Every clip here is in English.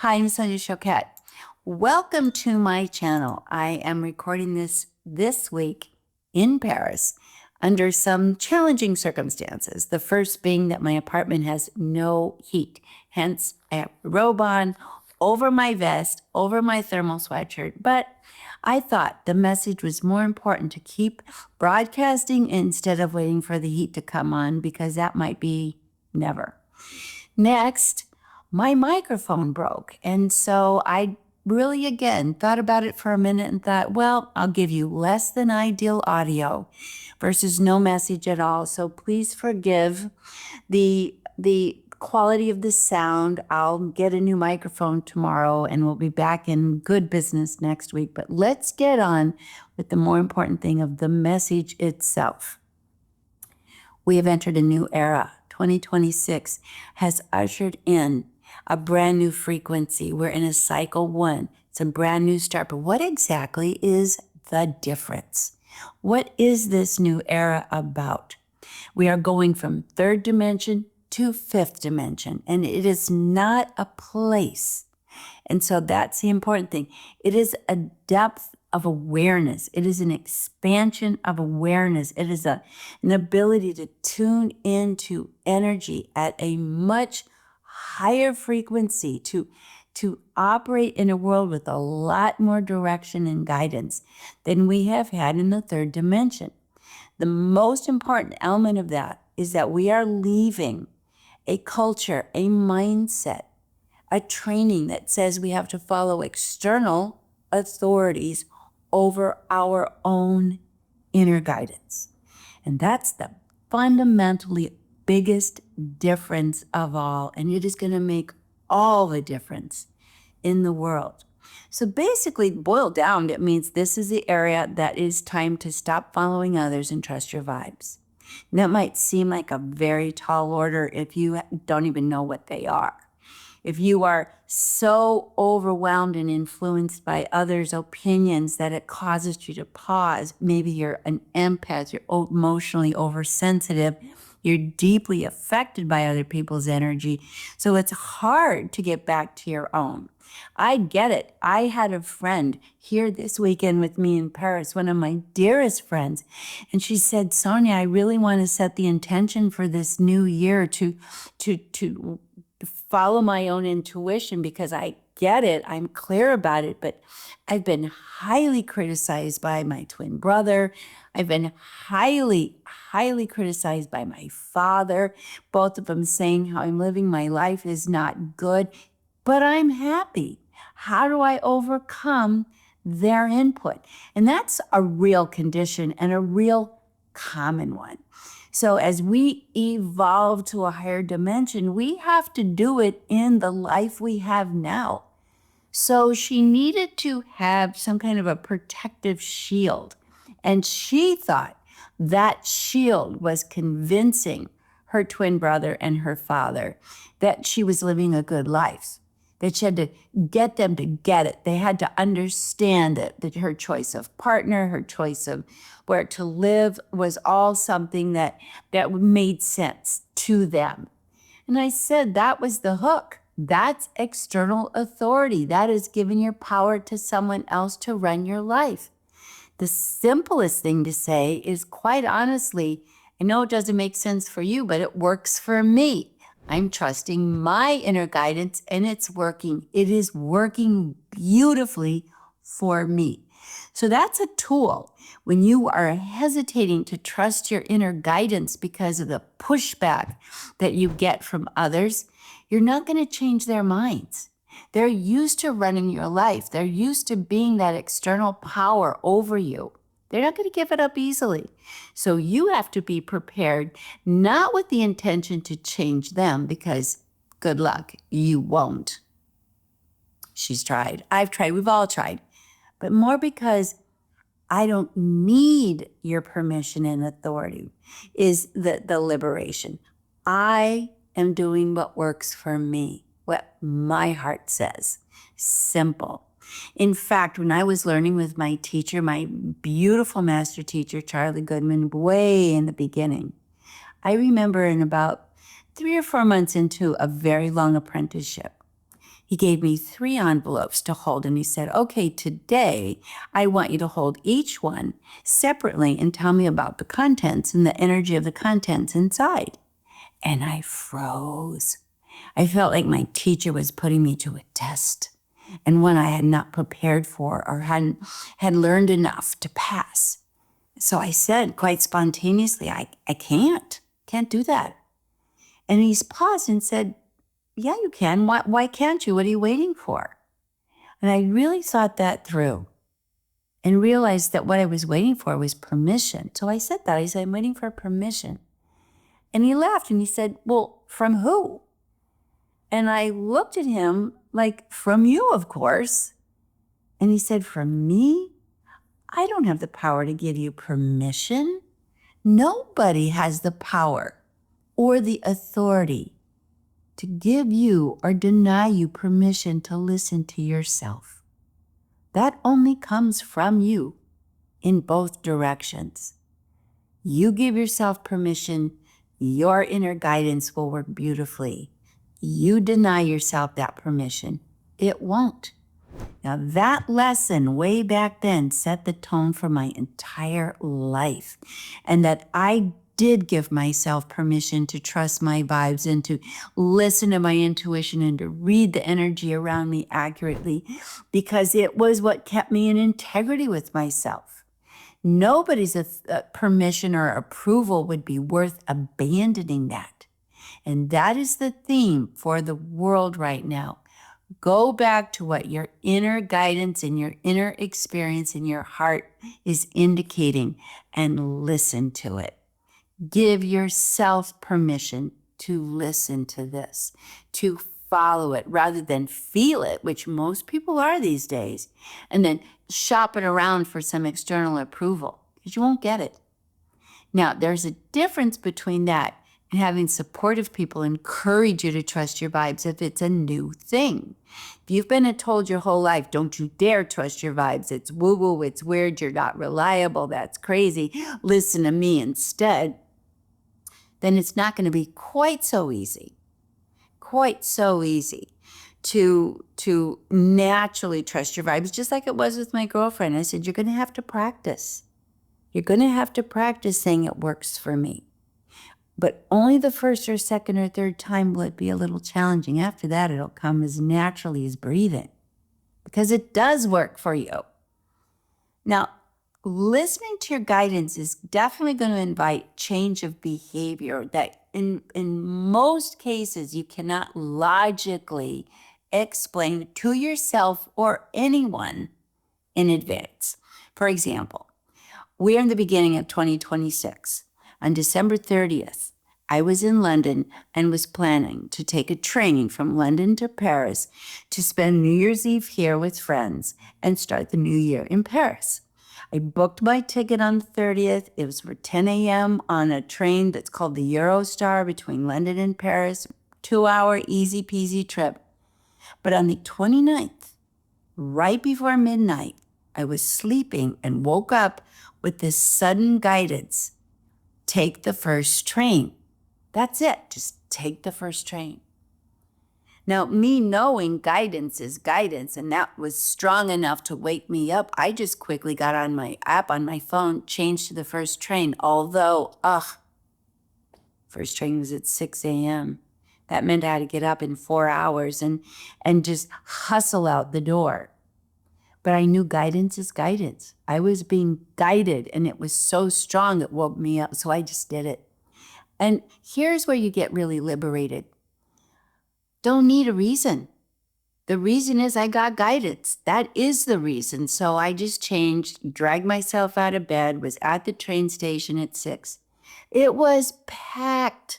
Hi, I'm Sonia Choquette. Welcome to my channel. I am recording this week in Paris under some challenging circumstances. The first being that my apartment has no heat. Hence, I have a robe on over my vest, over my thermal sweatshirt. But I thought the message was more important to keep broadcasting instead of waiting for the heat to come on, because that might be never. Next, my microphone broke. And so I really, again, thought about it for a minute and thought, well, I'll give you less than ideal audio versus no message at all. So please forgive the quality of the sound. I'll get a new microphone tomorrow and we'll be back in good business next week. But let's get on with the more important thing of the message itself. We have entered a new era. 2026 has ushered in a brand new frequency. We're in a cycle 1. It's a brand new start. But what exactly is the difference? What is this new era about? We are going from 3rd dimension to 5th dimension, and it is not a place. And so that's the important thing. It is a depth of awareness. It is an expansion of awareness. It is an ability to tune into energy at a much higher frequency, to operate in a world with a lot more direction and guidance than we have had in the 3rd dimension. The most important element of that is that we are leaving a culture, a mindset, a training that says we have to follow external authorities over our own inner guidance. And that's the fundamentally biggest difference of all. And it is going to make all the difference in the world. So basically, boiled down, it means this is the area that is time to stop following others and trust your vibes. And that might seem like a very tall order if you don't even know what they are. If you are so overwhelmed and influenced by others' opinions that it causes you to pause, maybe you're an empath, you're emotionally oversensitive, you're deeply affected by other people's energy, so it's hard to get back to your own. I get it. I had a friend here this weekend with me in Paris, one of my dearest friends, and she said, Sonia, I really want to set the intention for this new year to follow my own intuition, because I get it, I'm clear about it, but I've been highly criticized by my twin brother. I've been highly criticized by my father, both of them saying how I'm living my life is not good, but I'm happy. How do I overcome their input? And that's a real condition and a real common one. So as we evolve to a higher dimension, we have to do it in the life we have now. So she needed to have some kind of a protective shield. And she thought that shield was convincing her twin brother and her father that she was living a good life, that she had to get them to get it. They had to understand that her choice of partner, her choice of where to live was all something that made sense to them. And I said that was the hook. That's external authority. That is giving your power to someone else to run your life. The simplest thing to say is, quite honestly, I know it doesn't make sense for you, but it works for me. I'm trusting my inner guidance and it's working. It is working beautifully for me. So that's a tool. When you are hesitating to trust your inner guidance because of the pushback that you get from others, you're not going to change their minds. They're used to running your life. They're used to being that external power over you. They're not going to give it up easily. So you have to be prepared, not with the intention to change them, because good luck, you won't. She's tried. I've tried. We've all tried. But more because I don't need your permission and authority is the liberation. I am doing what works for me, what my heart says. Simple. In fact, when I was learning with my teacher, my beautiful master teacher, Charlie Goodman, way in the beginning, I remember in about 3 or 4 months into a very long apprenticeship, He gave me 3 envelopes to hold, and he said, okay, today I want you to hold each one separately and tell me about the contents and the energy of the contents inside. And I froze. I felt like my teacher was putting me to a test, and one I had not prepared for or had learned enough to pass. So I said quite spontaneously, I can't do that. And he paused and said, yeah, you can. Why can't you? What are you waiting for? And I really thought that through and realized that what I was waiting for was permission. So I said that. I said, I'm waiting for permission. And he laughed and he said, well, from who? And I looked at him like, from you, of course. And he said, from me? I don't have the power to give you permission. Nobody has the power or the authority to give you or deny you permission to listen to yourself. That only comes from you in both directions. You give yourself permission, your inner guidance will work beautifully. You deny yourself that permission, it won't. Now that lesson way back then set the tone for my entire life, and that I did give myself permission to trust my vibes and to listen to my intuition and to read the energy around me accurately, because it was what kept me in integrity with myself. Nobody's permission or approval would be worth abandoning that. And that is the theme for the world right now. Go back to what your inner guidance and your inner experience in your heart is indicating and listen to it. Give yourself permission to listen to this, to follow it rather than feel it, which most people are these days, and then shop it around for some external approval, because you won't get it. Now, there's a difference between that and having supportive people encourage you to trust your vibes if it's a new thing. If you've been told your whole life, don't you dare trust your vibes, it's woo-woo, it's weird, you're not reliable, that's crazy, listen to me instead, then it's not going to be quite so easy to naturally trust your vibes, just like it was with my girlfriend. I said, you're going to have to practice. You're going to have to practice saying it works for me. But only the first or second or third time will it be a little challenging. After that, it'll come as naturally as breathing, because it does work for you. Now, listening to your guidance is definitely going to invite change of behavior that in most cases you cannot logically explain to yourself or anyone in advance. For example, we're in the beginning of 2026. On December 30th, I was in London and was planning to take a train from London to Paris to spend New Year's Eve here with friends and start the new year in Paris. I booked my ticket on the 30th. It was for 10 a.m. on a train that's called the Eurostar between London and Paris, 2-hour easy peasy trip. But on the 29th, right before midnight, I was sleeping and woke up with this sudden guidance. Take the first train. That's it. Just take the first train. Now, me knowing guidance is guidance, and that was strong enough to wake me up, I just quickly got on my app on my phone, changed to the first train, although, first train was at 6 a.m. That meant I had to get up in 4 hours and just hustle out the door. But I knew guidance is guidance. I was being guided, and it was so strong it woke me up, so I just did it. And here's where you get really liberated. Don't need a reason. The reason is I got guidance. That is the reason. So I just changed, dragged myself out of bed, was at the train station at 6. It was packed.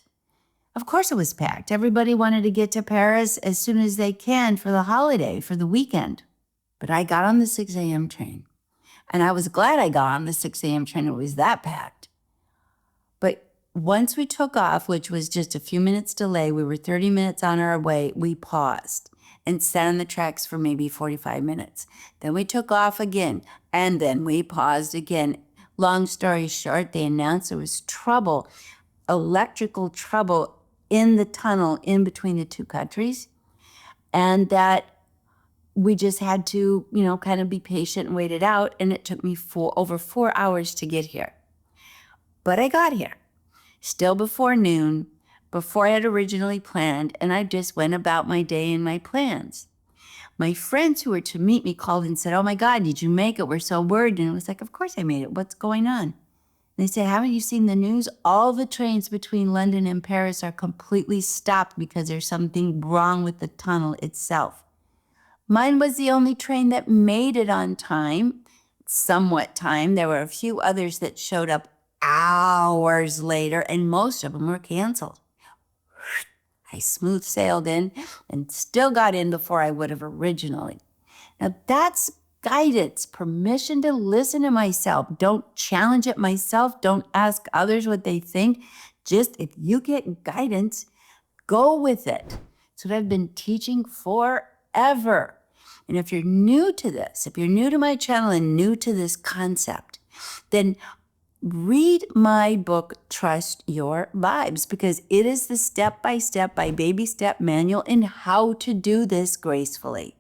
Of course it was packed. Everybody wanted to get to Paris as soon as they can for the holiday, for the weekend. But I got on the 6 a.m. train. And I was glad I got on the 6 a.m. train. It was that packed. But once we took off, which was just a few minutes delay, we were 30 minutes on our way, we paused and sat on the tracks for maybe 45 minutes. Then we took off again, and then we paused again. Long story short, they announced there was trouble, electrical trouble in the tunnel in between the two countries. and that we just had to, kind of be patient and wait it out. And it took me over 4 hours to get here. But I got here still before noon, before I had originally planned, and I just went about my day and my plans. My friends who were to meet me called and said, "Oh my God, did you make it? We're so worried." And it was like, "Of course I made it. What's going on?" And they said, "Haven't you seen the news? All the trains between London and Paris are completely stopped because there's something wrong with the tunnel itself." Mine was the only train that made it on time, somewhat time. There were a few others that showed up hours later, and most of them were canceled. I smooth sailed in and still got in before I would have originally. Now that's guidance, permission to listen to myself. Don't challenge it myself. Don't ask others what they think. Just if you get guidance, go with it. It's what I've been teaching forever. And if you're new to this, if you're new to my channel and new to this concept, then read my book, Trust Your Vibes, because it is the step-by-step, by baby step manual in how to do this gracefully.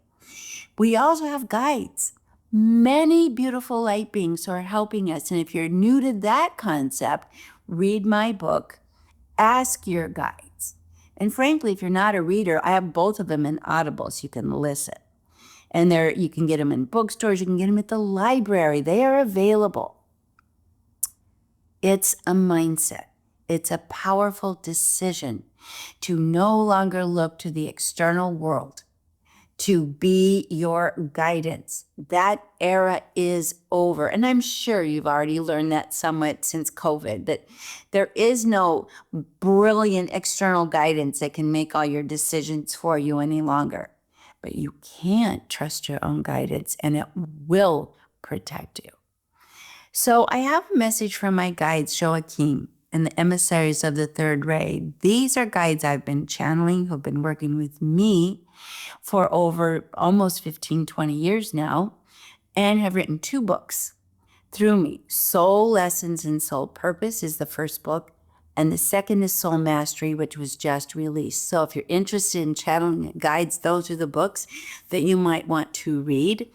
We also have guides. Many beautiful light beings who are helping us. And if you're new to that concept, read my book, ask your guides. And frankly, if you're not a reader, I have both of them in Audible, so you can listen. And you can get them in bookstores, you can get them at the library. They are available. It's a mindset. It's a powerful decision to no longer look to the external world to be your guidance. That era is over. And I'm sure you've already learned that somewhat since COVID, that there is no brilliant external guidance that can make all your decisions for you any longer. But you can't trust your own guidance, and it will protect you. So I have a message from my guides, Joachim, and the emissaries of the third ray. These are guides I've been channeling, who've been working with me for over almost 15, 20 years now, and have written 2 books through me. Soul Lessons and Soul Purpose is the first book, and the second is Soul Mastery, which was just released. So if you're interested in channeling guides, those are the books that you might want to read.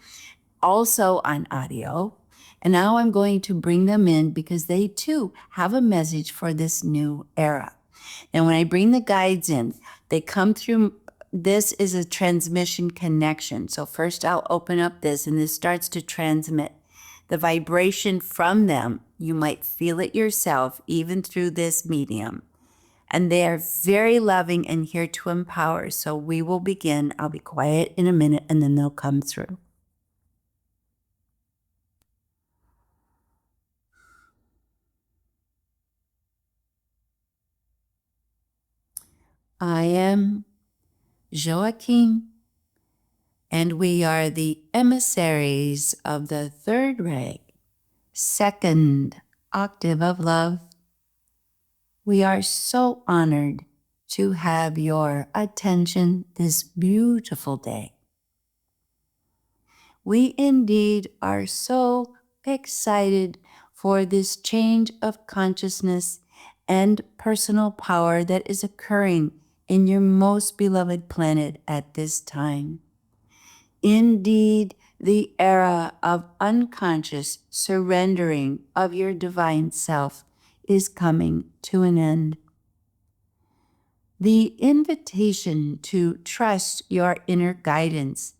Also on audio. And now I'm going to bring them in because they too have a message for this new era. And when I bring the guides in, they come through. This is a transmission connection. So first I'll open up this, and this starts to transmit the vibration from them. You might feel it yourself, even through this medium. And they are very loving and here to empower. So we will begin. I'll be quiet in a minute, and then they'll come through. I am Joachim, and we are the emissaries of the third ray, second octave of love. We are so honored to have your attention this beautiful day. We indeed are so excited for this change of consciousness and personal power that is occurring in your most beloved planet at this time. Indeed, the era of unconscious surrendering of your divine self is coming to an end. The invitation to trust your inner guidance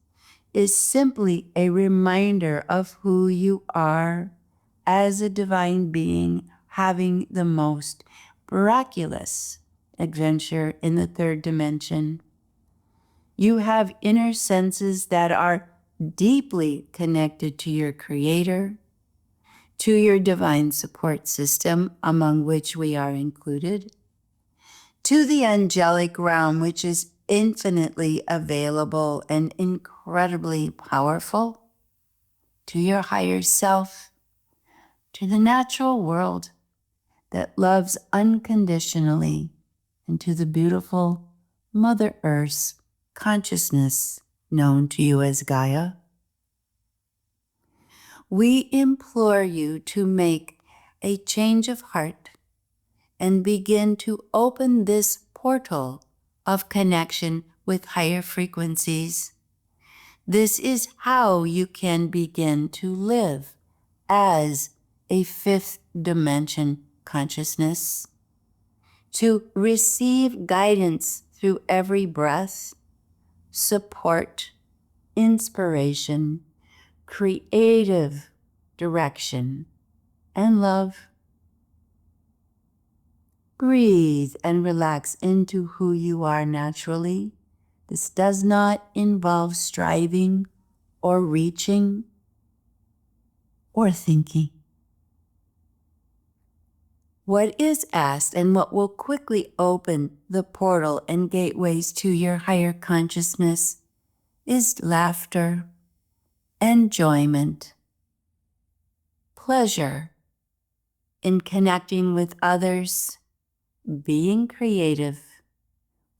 is simply a reminder of who you are as a divine being having the most miraculous adventure in the third dimension. You have inner senses that are deeply connected to your Creator, to your divine support system, among which we are included, to the angelic realm, which is infinitely available and incredibly powerful, to your higher self, to the natural world that loves unconditionally, and to the beautiful Mother Earth's consciousness known to you as Gaia. We implore you to make a change of heart and begin to open this portal of connection with higher frequencies. This is how you can begin to live as a fifth dimension consciousness, to receive guidance through every breath, support, inspiration, creative direction, and love. Breathe and relax into who you are naturally. This does not involve striving or reaching or thinking. What is asked and what will quickly open the portal and gateways to your higher consciousness is laughter, enjoyment, pleasure in connecting with others, being creative,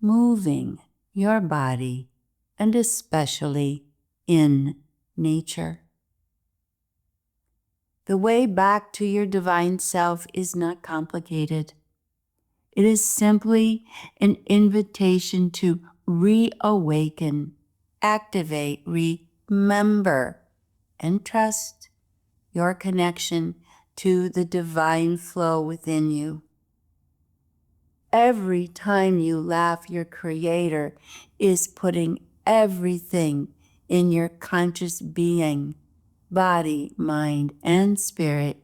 moving your body, and especially in nature. The way back to your divine self is not complicated. It is simply an invitation to reawaken, activate, remember, and trust your connection to the divine flow within you. Every time you laugh, your Creator is putting everything in your conscious being, body, mind, and spirit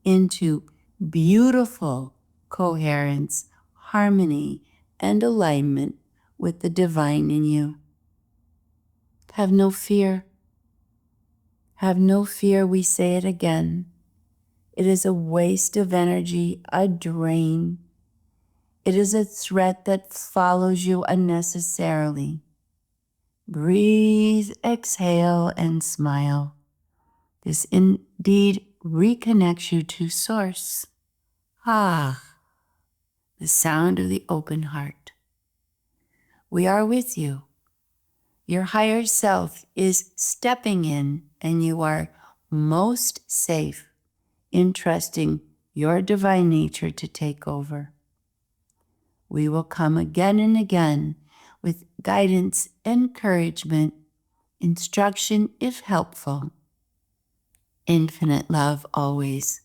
into beautiful coherence, harmony, and alignment with the divine in you. Have no fear. Have no fear, we say it again. It is a waste of energy, a drain. It is a threat that follows you unnecessarily. Breathe, exhale, and smile. This indeed reconnects you to Source. Ah, the sound of the open heart. We are with you. Your higher self is stepping in, and you are most safe in trusting your divine nature to take over. We will come again and again with guidance, encouragement, instruction if helpful. Infinite love always.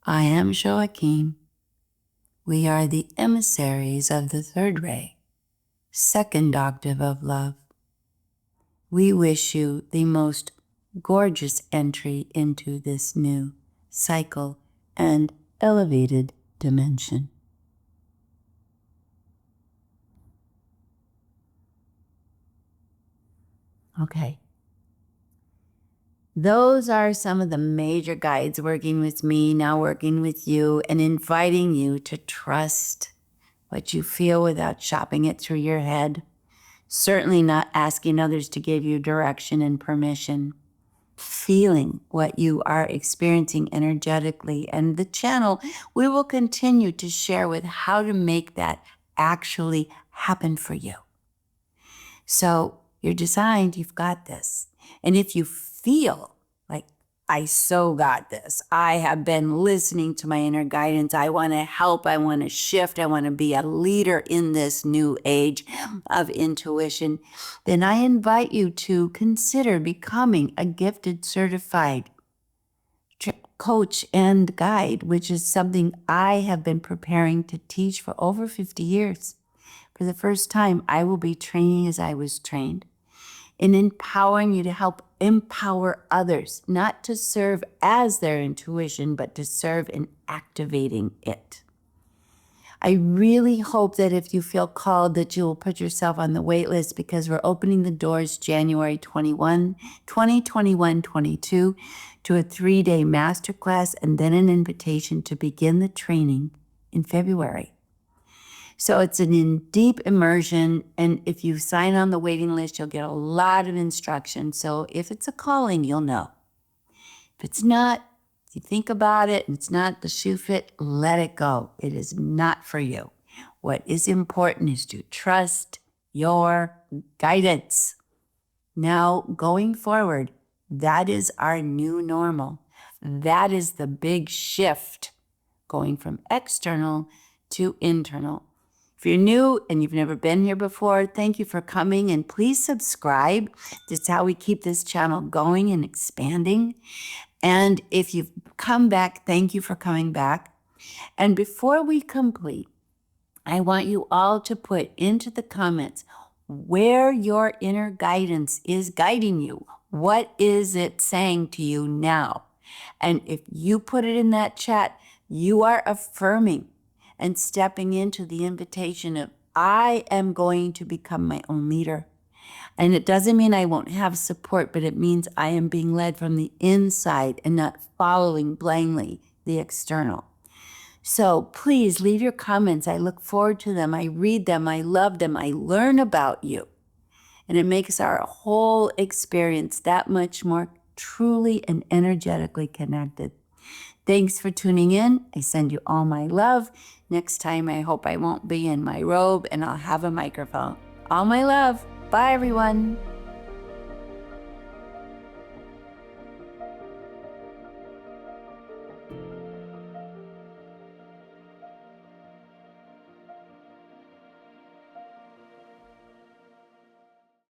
I am Joaquin. We are the emissaries of the third ray, second octave of love. We wish you the most gorgeous entry into this new cycle and elevated dimension. Okay. Those are some of the major guides working with me, now working with you, and inviting you to trust what you feel without shopping it through your head. Certainly not asking others to give you direction and permission. Feeling what you are experiencing energetically. And the channel, we will continue to share with how to make that actually happen for you. So you're designed, you've got this. And if you feel like, I so got this, I have been listening to my inner guidance, I want to help, I want to shift, I want to be a leader in this new age of intuition, then I invite you to consider becoming a gifted certified coach and guide, which is something I have been preparing to teach for over 50 years. For the first time, I will be training as I was trained, in empowering you to help empower others, not to serve as their intuition, but to serve in activating it. I really hope that if you feel called that you will put yourself on the wait list, because we're opening the doors January 2021-22 to a 3-day masterclass and then an invitation to begin the training in February. So it's an deep immersion, and if you sign on the waiting list, you'll get a lot of instruction. So if it's a calling, you'll know. If it's not, if you think about it and it's not the shoe fit, let it go. It is not for you. What is important is to trust your guidance. Now, going forward, that is our new normal. That is the big shift, going from external to internal. If you're new and you've never been here before, thank you for coming, and please subscribe. That's how we keep this channel going and expanding. And if you've come back, thank you for coming back. And before we complete, I want you all to put into the comments where your inner guidance is guiding you. What is it saying to you now? And if you put it in that chat, you are affirming and stepping into the invitation of, I am going to become my own leader. And it doesn't mean I won't have support, but it means I am being led from the inside and not following blindly the external. So please leave your comments. I look forward to them. I read them. I love them. I learn about you. And it makes our whole experience that much more truly and energetically connected. Thanks for tuning in. I send you all my love. Next time, I hope I won't be in my robe and I'll have a microphone. All my love. Bye, everyone.